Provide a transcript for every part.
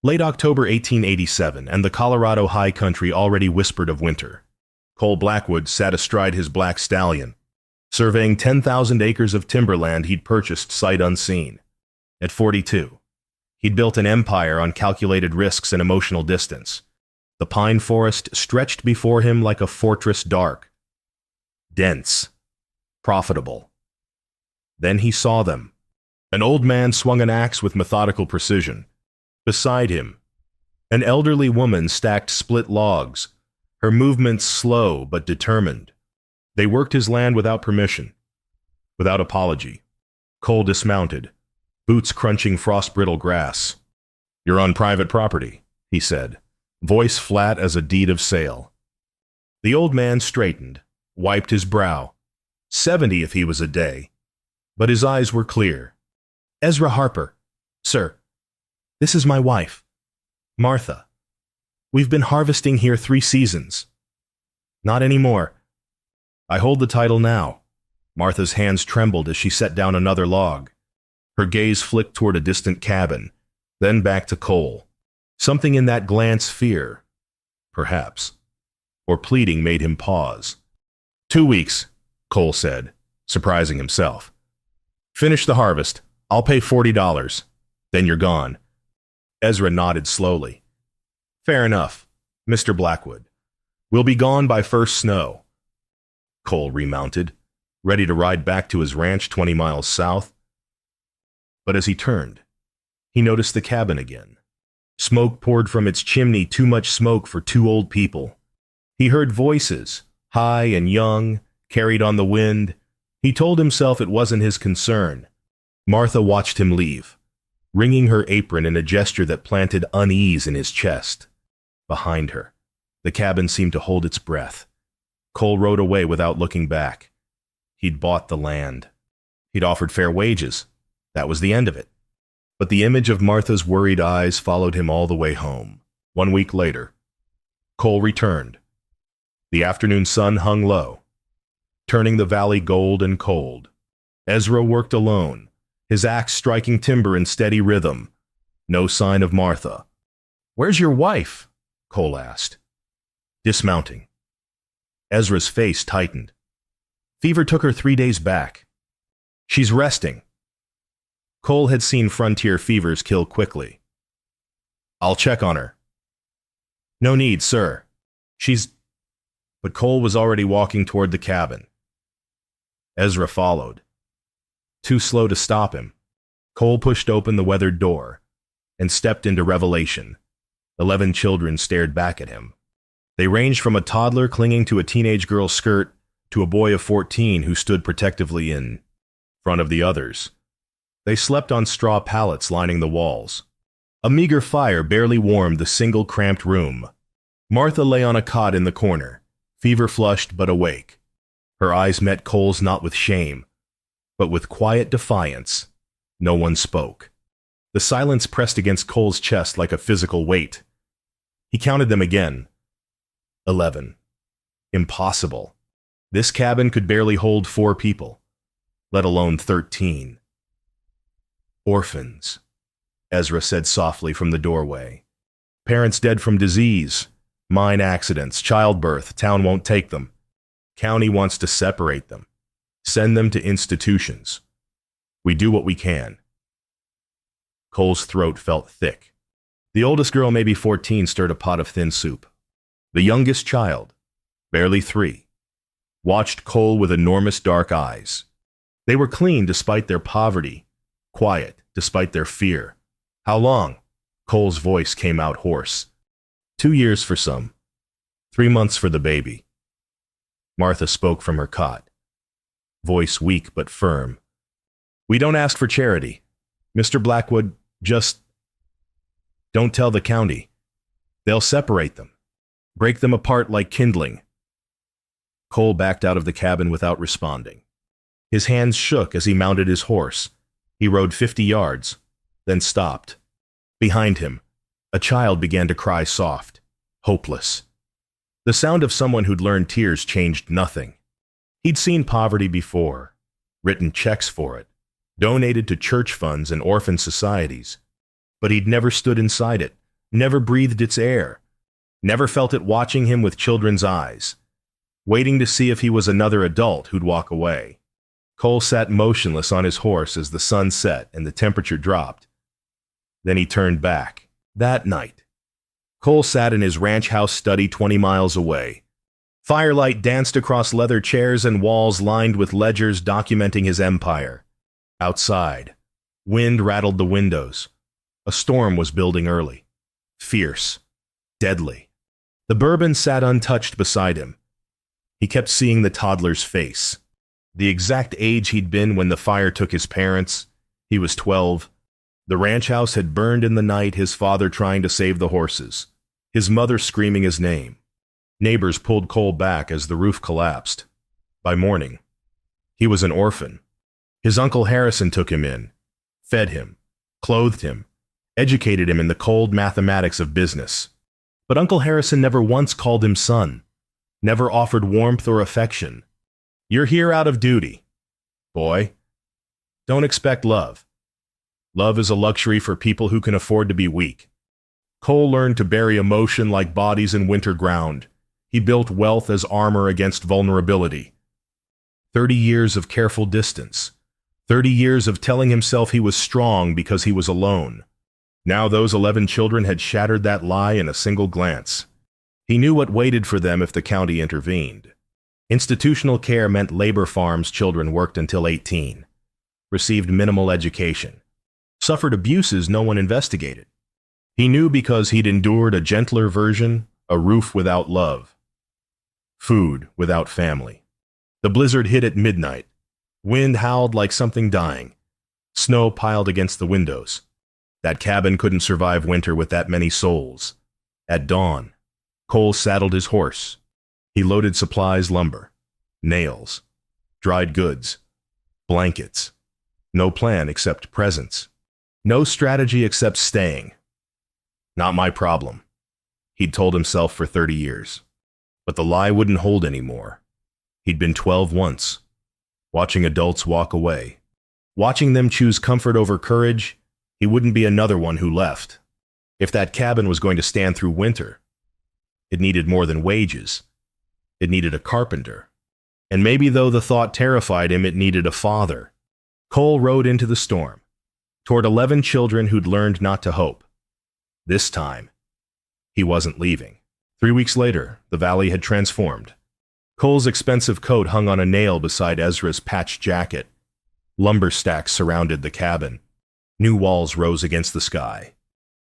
Late October 1887, and the Colorado high country already whispered of winter. Cole Blackwood sat astride his black stallion, surveying 10,000 acres of timberland he'd purchased sight unseen. At 42, he'd built an empire on calculated risks and emotional distance. The pine forest stretched before him like a fortress, dark, dense, profitable. Then he saw them. An old man swung an axe with methodical precision. Beside him, an elderly woman stacked split logs, her movements slow but determined. They worked his land without permission, without apology. Cole dismounted, boots crunching frost-brittle grass. "You're on private property," he said, voice flat as a deed of sale. The old man straightened, wiped his brow. 70 if he was a day, but his eyes were clear. "Ezra Harper, sir. This is my wife, Martha. We've been harvesting here 3 seasons. Not anymore." "I hold the title now." Martha's hands trembled as she set down another log. Her gaze flicked toward a distant cabin, then back to Cole. Something in that glance, fear, perhaps, or pleading, made him pause. 2 weeks, Cole said, surprising himself. "Finish the harvest. I'll pay $40. Then you're gone." Ezra nodded slowly. "Fair enough, Mr. Blackwood. We'll be gone by first snow." Cole remounted, ready to ride back to his ranch 20 miles south. But as he turned, he noticed the cabin again. Smoke poured from its chimney, too much smoke for 2 old people. He heard voices, high and young, carried on the wind. He told himself it wasn't his concern. Martha watched him leave, wringing her apron in a gesture that planted unease in his chest. Behind her, the cabin seemed to hold its breath. Cole rode away without looking back. He'd bought the land. He'd offered fair wages. That was the end of it. But the image of Martha's worried eyes followed him all the way home. 1 week later, Cole returned. The afternoon sun hung low, turning the valley gold and cold. Ezra worked alone, his axe striking timber in steady rhythm. No sign of Martha. "Where's your wife?" Cole asked, dismounting. Ezra's face tightened. "Fever took her 3 days back. She's resting." Cole had seen frontier fevers kill quickly. "I'll check on her." "No need, sir. She's—" But Cole was already walking toward the cabin. Ezra followed. Too slow to stop him, Cole pushed open the weathered door and stepped into revelation. 11 children stared back at him. They ranged from a toddler clinging to a teenage girl's skirt to a boy of 14 who stood protectively in front of the others. They slept on straw pallets lining the walls. A meager fire barely warmed the single cramped room. Martha lay on a cot in the corner, fever-flushed but awake. Her eyes met Cole's not with shame, but with quiet defiance. No one spoke. The silence pressed against Cole's chest like a physical weight. He counted them again. 11. Impossible. This cabin could barely hold 4 people, let alone 13. "Orphans," Ezra said softly from the doorway. "Parents dead from disease, mine accidents, childbirth. Town won't take them. County wants to separate them, send them to institutions. We do what we can." Cole's throat felt thick. The oldest girl, maybe 14, stirred a pot of thin soup. The youngest child, barely 3, watched Cole with enormous dark eyes. They were clean despite their poverty, quiet despite their fear. "How long?" Cole's voice came out hoarse. 2 years for some. 3 months for the baby. Martha spoke from her cot, voice weak but firm. "We don't ask for charity. Mr. Blackwood, just don't tell the county. They'll separate them, break them apart like kindling." Cole backed out of the cabin without responding. His hands shook as he mounted his horse. He rode 50 yards, then stopped. Behind him, a child began to cry soft, hopeless. The sound of someone who'd learned tears changed nothing. He'd seen poverty before, written checks for it, donated to church funds and orphan societies, but he'd never stood inside it, never breathed its air, never felt it watching him with children's eyes, waiting to see if he was another adult who'd walk away. Cole sat motionless on his horse as the sun set and the temperature dropped. Then he turned back. That night, Cole sat in his ranch house study 20 miles away. Firelight danced across leather chairs and walls lined with ledgers documenting his empire. Outside, wind rattled the windows. A storm was building early. Fierce. Deadly. The bourbon sat untouched beside him. He kept seeing the toddler's face. The exact age he'd been when the fire took his parents. He was 12. The ranch house had burned in the night, his father trying to save the horses, his mother screaming his name. Neighbors pulled Cole back as the roof collapsed. By morning, he was an orphan. His Uncle Harrison took him in, fed him, clothed him, educated him in the cold mathematics of business. But Uncle Harrison never once called him son, never offered warmth or affection. You're here out of duty, boy. Don't expect love. Love is a luxury for people who can afford to be weak. Cole learned to bury emotion like bodies in winter ground. He built wealth as armor against vulnerability. 30 years of careful distance. 30 years of telling himself he was strong because he was alone. Now those 11 children had shattered that lie in a single glance. He knew what waited for them if the county intervened. Institutional care meant labor farms children worked until 18, received minimal education, suffered abuses no one investigated. He knew because he'd endured a gentler version, a roof without love, food without family. The blizzard hit at midnight. Wind howled like something dying. Snow piled against the windows. That cabin couldn't survive winter with that many souls. At dawn, Cole saddled his horse. He loaded supplies, lumber, nails, dried goods, blankets. No plan except presence. No strategy except staying. Not my problem, he'd told himself for 30 years. But the lie wouldn't hold anymore. He'd been 12 once, watching adults walk away. Watching them choose comfort over courage, he wouldn't be another one who left. If that cabin was going to stand through winter, it needed more than wages. It needed a carpenter. And maybe though the thought terrified him, it needed a father. Cole rode into the storm, toward 11 children who'd learned not to hope. This time, he wasn't leaving. 3 weeks later, the valley had transformed. Cole's expensive coat hung on a nail beside Ezra's patched jacket. Lumber stacks surrounded the cabin. New walls rose against the sky.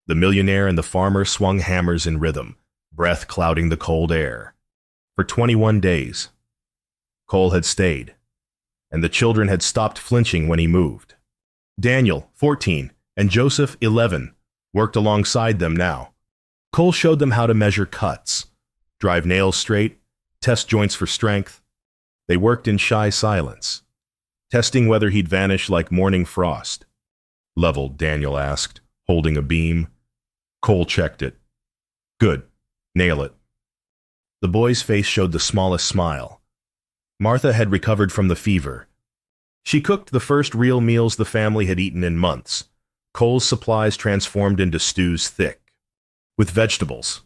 The millionaire and the farmer swung hammers in rhythm, breath clouding the cold air. For 21 days, Cole had stayed, and the children had stopped flinching when he moved. Daniel, 14, and Joseph, 11, worked alongside them now. Cole showed them how to measure cuts, drive nails straight, test joints for strength. They worked in shy silence, testing whether he'd vanish like morning frost. Leveled, Daniel asked, holding a beam. Cole checked it. Good. Nail it. The boy's face showed the smallest smile. Martha had recovered from the fever. She cooked the first real meals the family had eaten in months. Cole's supplies transformed into stews thick, with vegetables,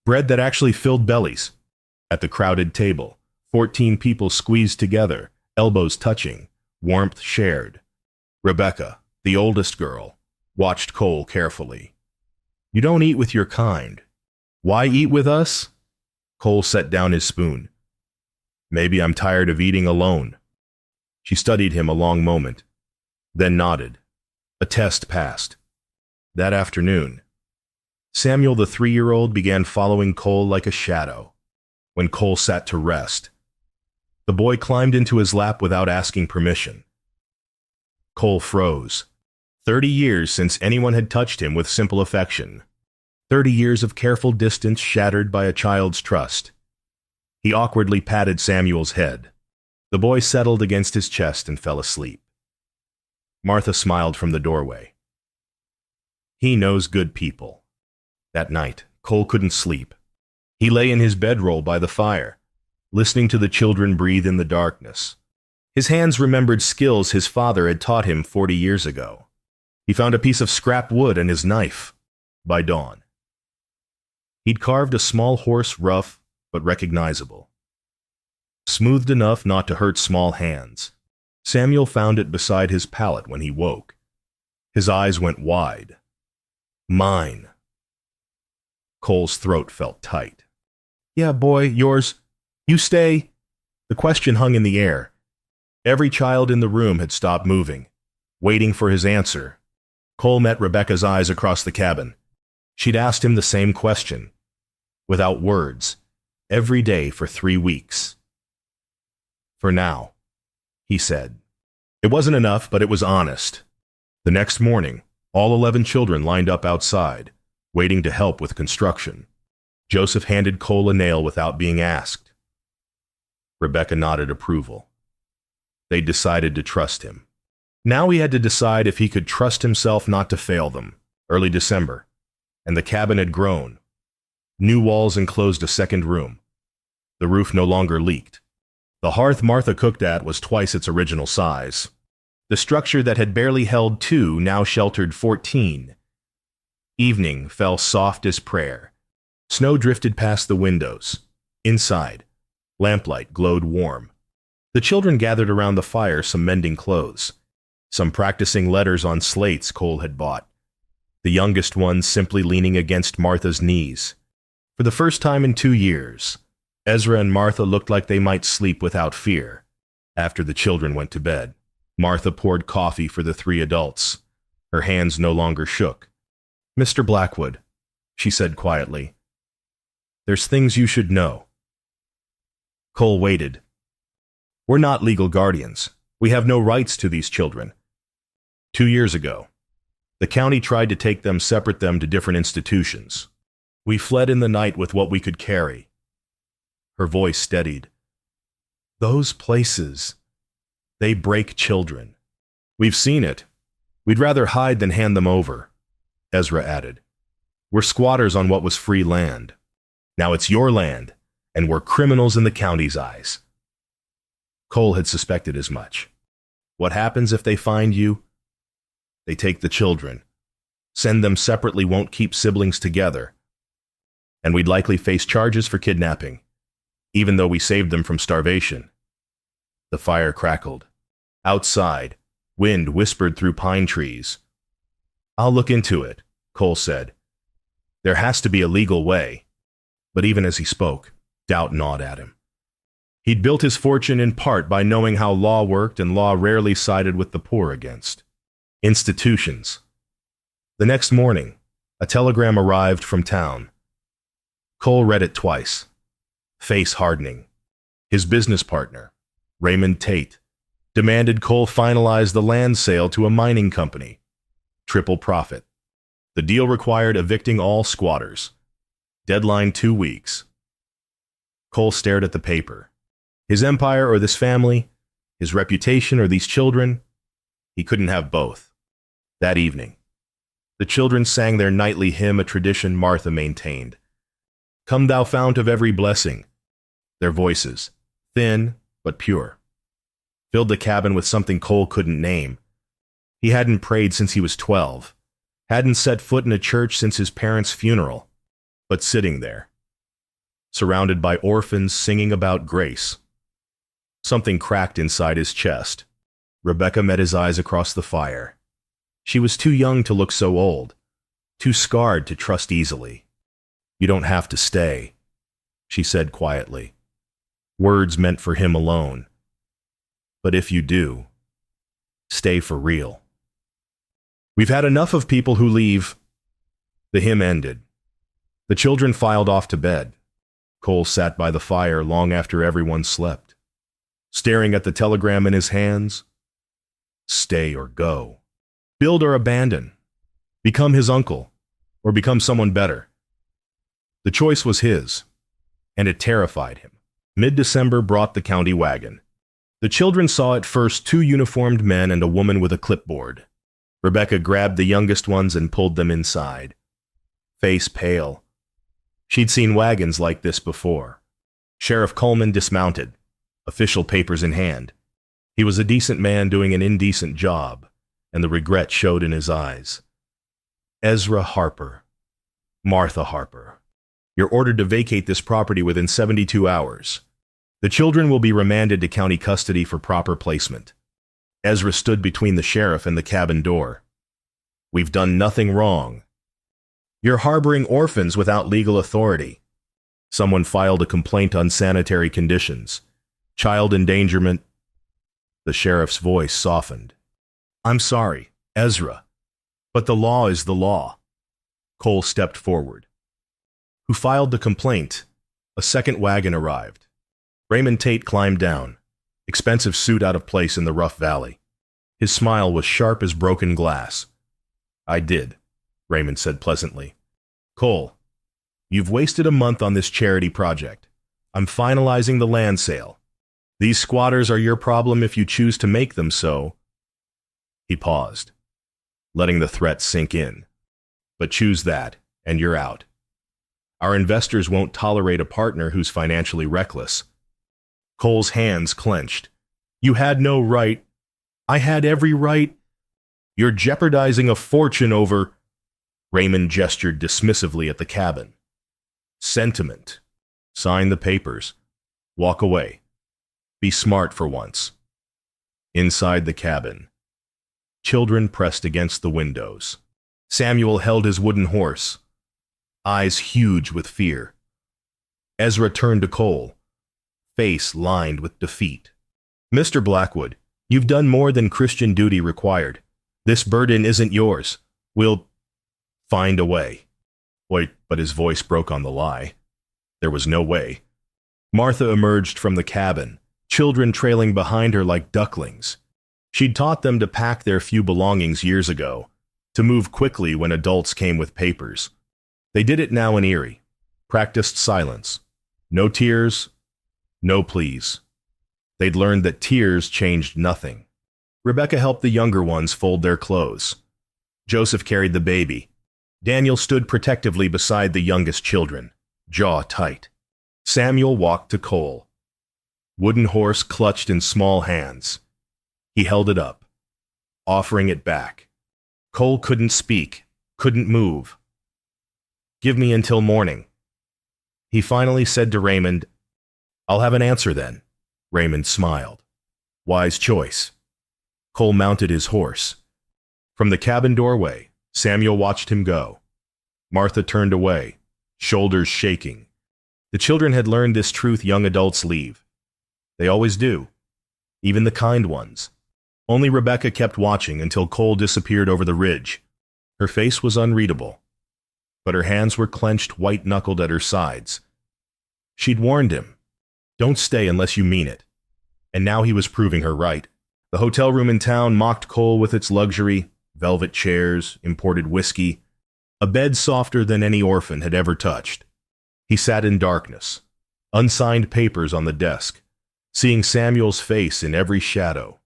bread that actually filled bellies. At the crowded table, 14 people squeezed together, elbows touching, warmth shared. Rebecca, the oldest girl, watched Cole carefully. You don't eat with your kind. Why eat with us? Cole set down his spoon. Maybe I'm tired of eating alone. She studied him a long moment, then nodded. A test passed. That afternoon, Samuel, the 3-year-old, began following Cole like a shadow. When Cole sat to rest, the boy climbed into his lap without asking permission. Cole froze. 30 years since anyone had touched him with simple affection. 30 years of careful distance shattered by a child's trust. He awkwardly patted Samuel's head. The boy settled against his chest and fell asleep. Martha smiled from the doorway. He knows good people. That night, Cole couldn't sleep. He lay in his bedroll by the fire, listening to the children breathe in the darkness. His hands remembered skills his father had taught him 40 years ago. He found a piece of scrap wood and his knife. By dawn, He'd carved a small horse, rough but recognizable, smoothed enough not to hurt small hands. Samuel found it beside his pallet when he woke. His eyes went wide. Mine. Cole's throat felt tight. Yeah, boy, yours. You stay. The question hung in the air. Every child in the room had stopped moving, waiting for his answer. Cole met Rebecca's eyes across the cabin. She'd asked him the same question, without words, every day for 3 weeks. For now, he said. It wasn't enough, but it was honest. The next morning, all 11 children lined up outside, waiting to help with construction. Joseph handed Cole a nail without being asked. Rebecca nodded approval. They decided to trust him. Now he had to decide if he could trust himself not to fail them. Early December, and the cabin had grown. New walls enclosed a second room. The roof no longer leaked. The hearth Martha cooked at was twice its original size. The structure that had barely held 2 now sheltered 14. Evening fell soft as prayer. Snow drifted past the windows. Inside, lamplight glowed warm. The children gathered around the fire, some mending clothes, some practicing letters on slates Cole had bought, the youngest one simply leaning against Martha's knees. For the first time in 2 years, Ezra and Martha looked like they might sleep without fear. After the children went to bed, Martha poured coffee for the 3 adults. Her hands no longer shook. Mr. Blackwood, she said quietly, there's things you should know. Cole waited. We're not legal guardians. We have no rights to these children. 2 years ago, the county tried to take them, separate them to different institutions. We fled in the night with what we could carry. Her voice steadied. Those places, they break children. We've seen it. We'd rather hide than hand them over, Ezra added. We're squatters on what was free land. Now it's your land, and we're criminals in the county's eyes. Cole had suspected as much. What happens if they find you? They take the children. Send them separately won't keep siblings together. And we'd likely face charges for kidnapping, even though we saved them from starvation. The fire crackled. Outside, wind whispered through pine trees. I'll look into it, Cole said. There has to be a legal way. But even as he spoke, doubt gnawed at him. He'd built his fortune in part by knowing how law worked, and law rarely sided with the poor against institutions. The next morning, a telegram arrived from town. Cole read it twice, face hardening. His business partner, Raymond Tate, demanded Cole finalize the land sale to a mining company. Triple profit. The deal required evicting all squatters. Deadline 2 weeks. Cole stared at the paper. His empire or this family, his reputation or these children, he couldn't have both. That evening, the children sang their nightly hymn, a tradition Martha maintained. Come thou fount of every blessing. Their voices, thin but pure, filled the cabin with something Cole couldn't name. He hadn't prayed since he was 12, hadn't set foot in a church since his parents' funeral, but sitting there, surrounded by orphans singing about grace. Something cracked inside his chest. Rebecca met his eyes across the fire. She was too young to look so old, too scarred to trust easily. You don't have to stay, she said quietly. Words meant for him alone. But if you do, stay for real. We've had enough of people who leave. The hymn ended. The children filed off to bed. Cole sat by the fire long after everyone slept, staring at the telegram in his hands. Stay or go. Build or abandon. Become his uncle, or become someone better. The choice was his, and it terrified him. Mid-December brought the county wagon. The children saw at first 2 uniformed men and a woman with a clipboard. Rebecca grabbed the youngest ones and pulled them inside. Face pale. She'd seen wagons like this before. Sheriff Coleman dismounted, official papers in hand. He was a decent man doing an indecent job, and the regret showed in his eyes. Ezra Harper. Martha Harper. You're ordered to vacate this property within 72 hours. The children will be remanded to county custody for proper placement. Ezra stood between the sheriff and the cabin door. We've done nothing wrong. You're harboring orphans without legal authority. Someone filed a complaint on sanitary conditions. Child endangerment. The sheriff's voice softened. I'm sorry, Ezra, but the law is the law. Cole stepped forward. Who filed the complaint? A second wagon arrived. Raymond Tate climbed down, expensive suit out of place in the rough valley. His smile was sharp as broken glass. I did, Raymond said pleasantly. Cole, you've wasted a month on this charity project. I'm finalizing the land sale. These squatters are your problem if you choose to make them so. He paused, letting the threat sink in. But choose that, and you're out. Our investors won't tolerate a partner who's financially reckless. Cole's hands clenched. You had no right. I had every right. You're jeopardizing a fortune over... Raymond gestured dismissively at the cabin. Sentiment. Sign the papers. Walk away. Be smart for once. Inside the cabin, children pressed against the windows. Samuel held his wooden horse, eyes huge with fear. Ezra turned to Cole, face lined with defeat. Mr. Blackwood, you've done more than Christian duty required. This burden isn't yours. We'll find a way. Wait, but his voice broke on the lie. There was no way. Martha emerged from the cabin, children trailing behind her like ducklings. She'd taught them to pack their few belongings years ago, to move quickly when adults came with papers. They did it now in Erie, practiced silence. No tears, no pleas. They'd learned that tears changed nothing. Rebecca helped the younger ones fold their clothes. Joseph carried the baby. Daniel stood protectively beside the youngest children, jaw tight. Samuel walked to Cole. Wooden horse clutched in small hands. He held it up, offering it back. Cole couldn't speak, couldn't move. Give me until morning. He finally said to Raymond, I'll have an answer then. Raymond smiled. Wise choice. Cole mounted his horse. From the cabin doorway, Samuel watched him go. Martha turned away, shoulders shaking. The children had learned this truth young adults leave. They always do, even the kind ones. Only Rebecca kept watching until Cole disappeared over the ridge. Her face was unreadable, but her hands were clenched white-knuckled at her sides. She'd warned him, don't stay unless you mean it. And now he was proving her right. The hotel room in town mocked Cole with its luxury, velvet chairs, imported whiskey, a bed softer than any orphan had ever touched. He sat in darkness, unsigned papers on the desk, seeing Samuel's face in every shadow.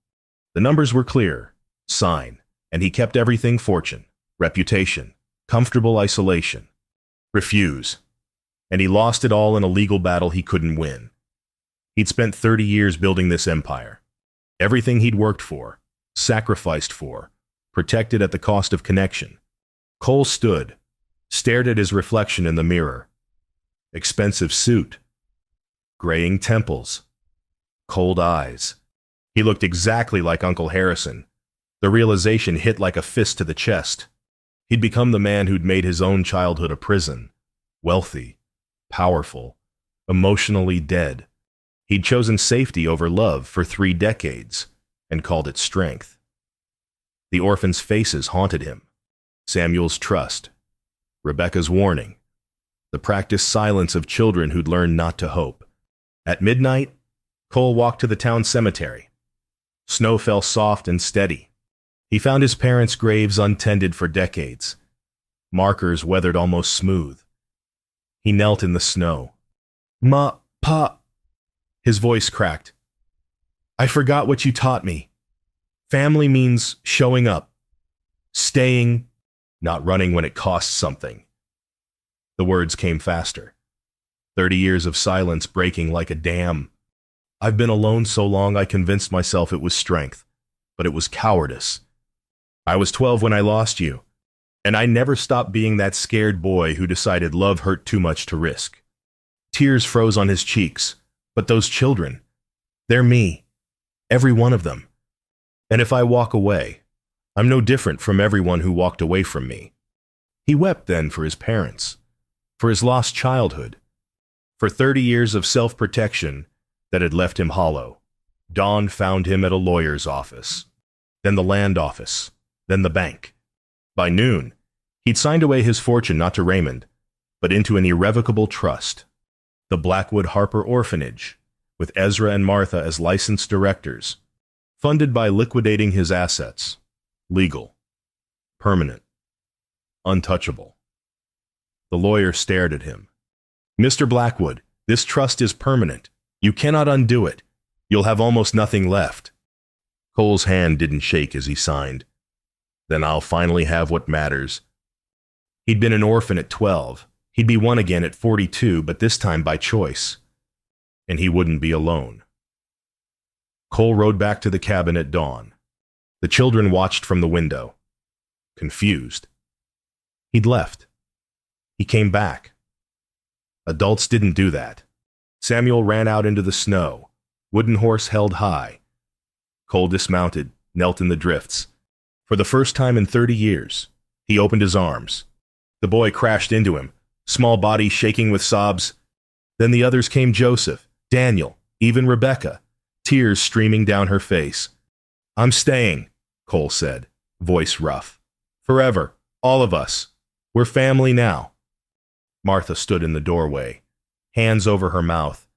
The numbers were clear, sign, and he kept everything fortune, reputation, comfortable isolation. Refuse. And he lost it all in a legal battle he couldn't win. He'd spent 30 years building this empire. Everything he'd worked for, sacrificed for, protected at the cost of connection. Cole stood, stared at his reflection in the mirror. Expensive suit, graying temples, cold eyes. He looked exactly like Uncle Harrison. The realization hit like a fist to the chest. He'd become the man who'd made his own childhood a prison. Wealthy, powerful, emotionally dead. He'd chosen safety over love for 3 decades and called it strength. The orphans' faces haunted him. Samuel's trust, Rebecca's warning, the practiced silence of children who'd learned not to hope. At midnight, Cole walked to the town cemetery. Snow fell soft and steady. He found his parents' graves untended for decades, markers weathered almost smooth. He knelt in the snow. Pa. His voice cracked. I forgot what you taught me. Family means showing up, staying, not running when it costs something. The words came faster. 30 years of silence breaking like a dam. I've been alone so long I convinced myself it was strength, but it was cowardice. I was 12 when I lost you. And I never stopped being that scared boy who decided love hurt too much to risk. Tears froze on his cheeks, but those children, they're me, every one of them. And if I walk away, I'm no different from everyone who walked away from me. He wept then for his parents, for his lost childhood, for 30 years of self-protection that had left him hollow. Dawn found him at a lawyer's office, then the land office, then the bank. By noon, he'd signed away his fortune not to Raymond, but into an irrevocable trust, the Blackwood Harper Orphanage, with Ezra and Martha as licensed directors, funded by liquidating his assets, legal, permanent, untouchable. The lawyer stared at him. "Mr. Blackwood, this trust is permanent. You cannot undo it. You'll have almost nothing left." Cole's hand didn't shake as he signed. "Then I'll finally have what matters." He'd been an orphan at 12. He'd be one again at 42, but this time by choice. And he wouldn't be alone. Cole rode back to the cabin at dawn. The children watched from the window, confused. He'd left. He came back. Adults didn't do that. Samuel ran out into the snow, wooden horse held high. Cole dismounted, knelt in the drifts. For the first time in 30 years, he opened his arms. The boy crashed into him, small body shaking with sobs. Then the others came: Joseph, Daniel, even Rebecca, tears streaming down her face. "I'm staying," Cole said, voice rough. "Forever, all of us. We're family now." Martha stood in the doorway, hands over her mouth.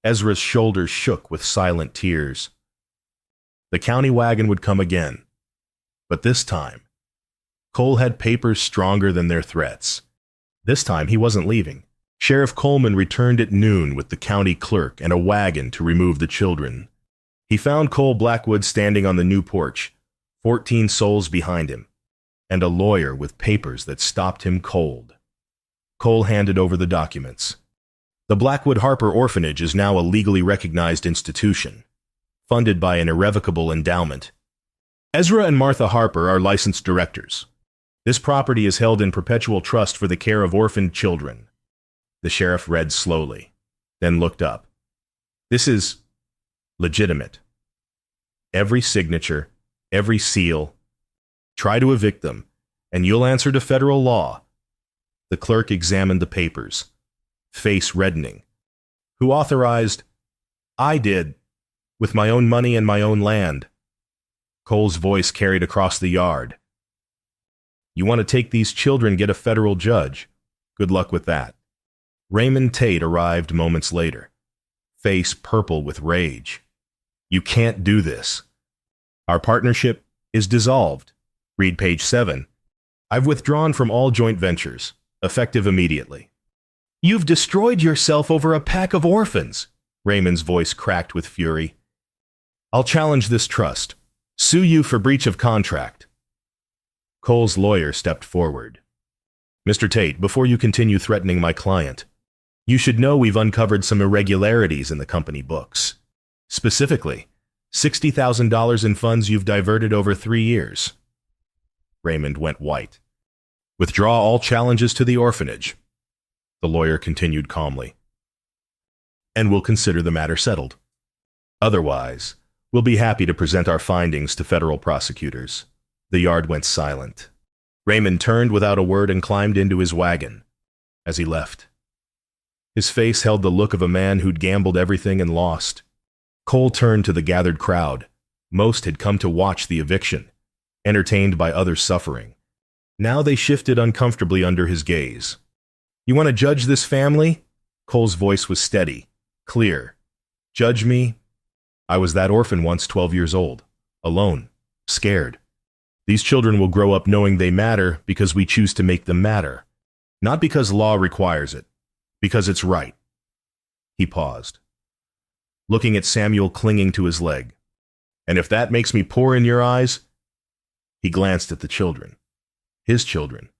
Ezra's shoulders shook with silent tears. The county wagon would come again. But this time, Cole had papers stronger than their threats. This time he wasn't leaving. Sheriff Coleman returned at noon with the county clerk and a wagon to remove the children. He found Cole Blackwood standing on the new porch, 14 souls behind him, and a lawyer with papers that stopped him cold. Cole handed over the documents. The Blackwood Harper Orphanage is now a legally recognized institution, funded by an irrevocable endowment. Ezra and Martha Harper are licensed directors. This property is held in perpetual trust for the care of orphaned children. The sheriff read slowly, then looked up. "This is legitimate. Every signature, every seal. Try to evict them, and you'll answer to federal law." The clerk examined the papers, face reddening. "Who authorized?" "I did, with my own money and my own land." Cole's voice carried across the yard. "You want to take these children, get a federal judge. Good luck with that." Raymond Tate arrived moments later, face purple with rage. "You can't do this. Our partnership is dissolved. Read page 7. I've withdrawn from all joint ventures, effective immediately." "You've destroyed yourself over a pack of orphans," Raymond's voice cracked with fury. "I'll challenge this trust. Sue you for breach of contract." Cole's lawyer stepped forward. "Mr. Tate, before you continue threatening my client, you should know we've uncovered some irregularities in the company books. Specifically, $60,000 in funds you've diverted over 3 years. Raymond went white. "Withdraw all challenges to the orphanage," the lawyer continued calmly, "and we'll consider the matter settled. Otherwise, we'll be happy to present our findings to federal prosecutors." The yard went silent. Raymond turned without a word and climbed into his wagon. As he left, his face held the look of a man who'd gambled everything and lost. Cole turned to the gathered crowd. Most had come to watch the eviction, entertained by others' suffering. Now they shifted uncomfortably under his gaze. "You want to judge this family?" Cole's voice was steady, clear. "Judge me? I was that orphan once, 12 years old, alone, scared. These children will grow up knowing they matter because we choose to make them matter. Not because law requires it, because it's right." He paused, looking at Samuel clinging to his leg. "And if that makes me pour in your eyes?" He glanced at the children. His children.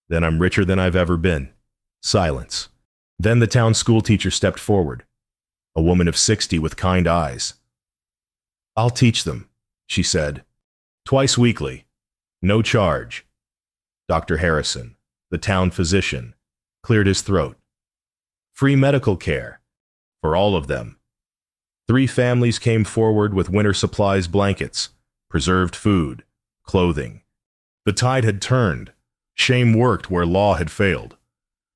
"Then I'm richer than I've ever been." Silence. Then the town school teacher stepped forward, a woman of 60 with kind eyes. "I'll teach them," she said. "Twice weekly. No charge. Dr. Harrison, the town physician, cleared his throat. Free medical care for all of them. 3 families came forward with winter supplies, blankets, preserved food, clothing. The tide had turned. Shame worked where law had failed.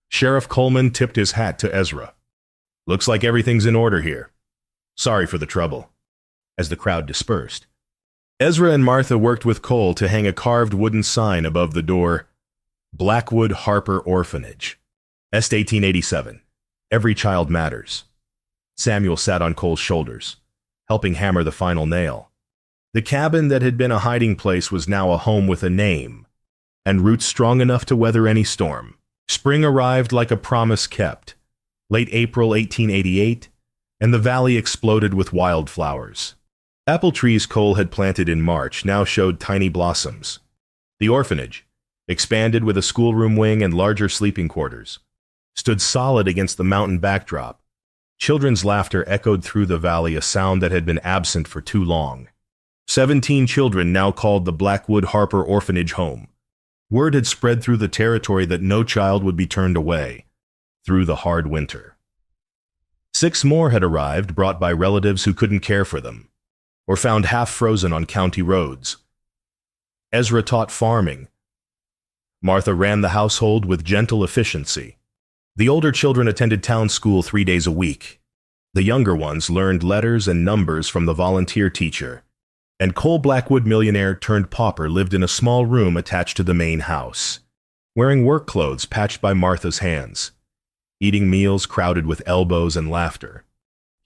Sheriff Coleman tipped his hat to Ezra. Looks like everything's in order here. Sorry for the trouble. As the crowd dispersed, Ezra and Martha worked with Cole to hang a carved wooden sign above the door, Blackwood Harper Orphanage. Est 1887. Every child matters. Samuel sat on Cole's shoulders, helping hammer the final nail. The cabin that had been a hiding place was now a home with a name, and roots strong enough to weather any storm. Spring arrived like a promise kept. Late April 1888, and the valley exploded with wildflowers. Apple trees Cole had planted in March now showed tiny blossoms. The orphanage, expanded with a schoolroom wing and larger sleeping quarters, stood solid against the mountain backdrop. Children's laughter echoed through the valley, a sound that had been absent for too long. 17 children now called the Blackwood Harper Orphanage home. Word had spread through the territory that no child would be turned away through the hard winter. 6 more had arrived, brought by relatives who couldn't care for them, or found half frozen on county roads. Ezra taught farming. Martha ran the household with gentle efficiency. The older children attended town school 3 days a week. The younger ones learned letters and numbers from the volunteer teacher. And Cole Blackwood, millionaire turned pauper, lived in a small room attached to the main house, wearing work clothes patched by Martha's hands, eating meals crowded with elbows and laughter.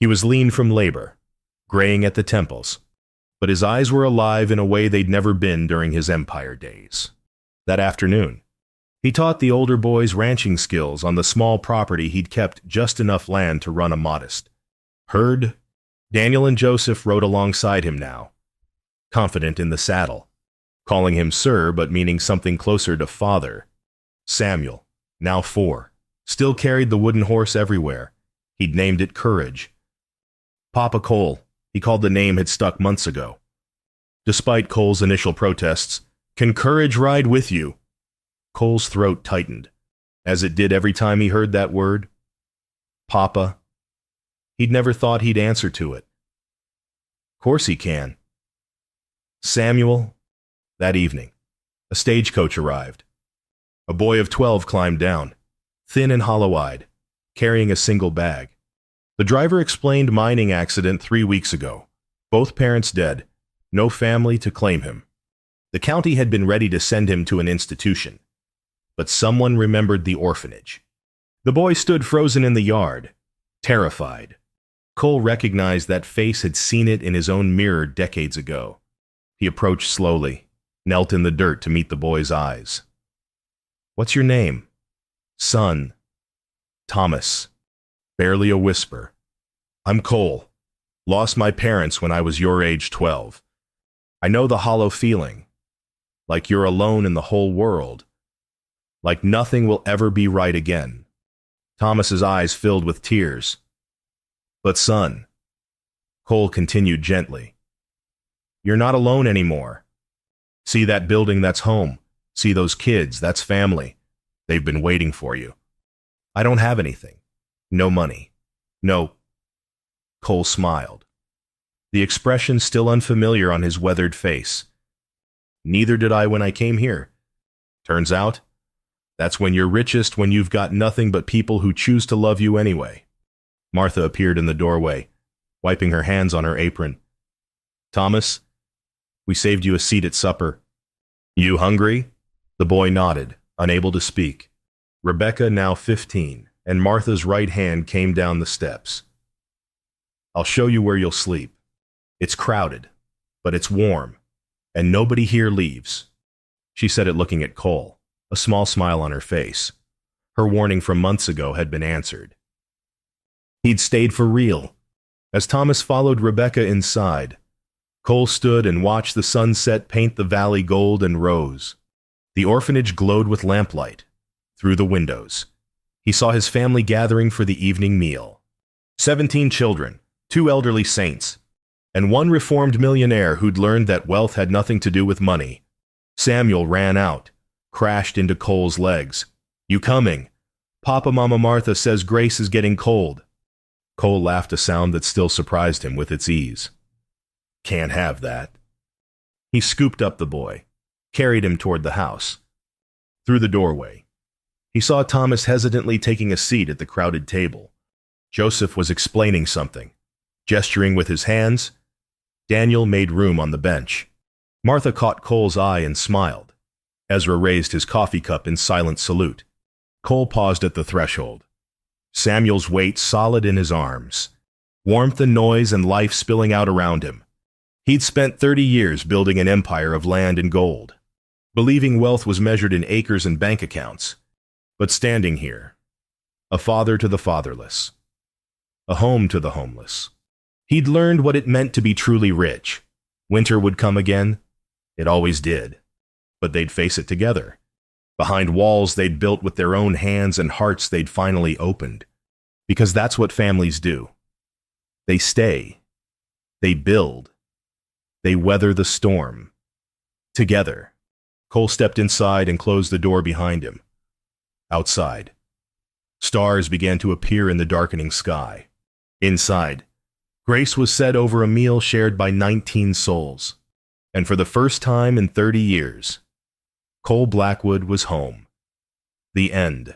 He was lean from labor, graying at the temples, but his eyes were alive in a way they'd never been during his empire days. That afternoon, he taught the older boys ranching skills on the small property he'd kept just enough land to run a modest herd. Daniel and Joseph rode alongside him now, confident in the saddle, calling him sir but meaning something closer to father. Samuel, now 4, still carried the wooden horse everywhere. He'd named it Courage. Papa Cole, he called the name, had stuck months ago. Despite Cole's initial protests, "Can Courage ride with you?" Cole's throat tightened, as it did every time he heard that word. Papa. He'd never thought he'd answer to it. Course he can. Samuel. That evening, a stagecoach arrived. A boy of 12 climbed down, thin and hollow-eyed, carrying a single bag. The driver explained mining accident 3 weeks ago. Both parents dead, no family to claim him. The county had been ready to send him to an institution, but someone remembered the orphanage. The boy stood frozen in the yard, terrified. Cole recognized that face, had seen it in his own mirror decades ago. He approached slowly, knelt in the dirt to meet the boy's eyes. "What's your name?" "Son." "Thomas." Barely a whisper. "I'm Cole. Lost my parents when I was your age, 12. I know the hollow feeling, like you're alone in the whole world, like nothing will ever be right again." Thomas's eyes filled with tears. "But son," Cole continued gently, "you're not alone anymore. See that building? That's home. See those kids? That's family. They've been waiting for you. I don't have anything. No money. No." Cole smiled, the expression still unfamiliar on his weathered face. "Neither did I when I came here. Turns out, that's when you're richest, when you've got nothing but people who choose to love you anyway." Martha appeared in the doorway, wiping her hands on her apron. "Thomas, we saved you a seat at supper. You hungry?" The boy nodded, unable to speak. Rebecca, now 15, and Martha's right hand came down the steps. "I'll show you where you'll sleep. It's crowded, but it's warm, and nobody here leaves." She said it looking at Cole, a small smile on her face. Her warning from months ago had been answered. He'd stayed for real. As Thomas followed Rebecca inside, Cole stood and watched the sunset paint the valley gold and rose. The orphanage glowed with lamplight. Through the windows, he saw his family gathering for the evening meal. 17 children, 2 elderly saints, and 1 reformed millionaire who'd learned that wealth had nothing to do with money. Samuel ran out, crashed into Cole's legs. "You coming? Papa Mama Martha says Grace is getting cold." Cole laughed, a sound that still surprised him with its ease. "Can't have that." He scooped up the boy, carried him toward the house. Through the doorway, he saw Thomas hesitantly taking a seat at the crowded table. Joseph was explaining something. Gesturing with his hands, Daniel made room on the bench. Martha caught Cole's eye and smiled. Ezra raised his coffee cup in silent salute. Cole paused at the threshold. Samuel's weight solid in his arms. Warmth and noise and life spilling out around him. He'd spent 30 years building an empire of land and gold, believing wealth was measured in acres and bank accounts. But standing here, a father to the fatherless, a home to the homeless, he'd learned what it meant to be truly rich. Winter would come again. It always did. But they'd face it together. Behind walls they'd built with their own hands and hearts they'd finally opened. Because that's what families do. They stay. They build. They weather the storm. Together. Cole stepped inside and closed the door behind him. Outside, stars began to appear in the darkening sky. Inside, grace was set over a meal shared by 19 souls. And for the first time in 30 years, Cole Blackwood was home. The end.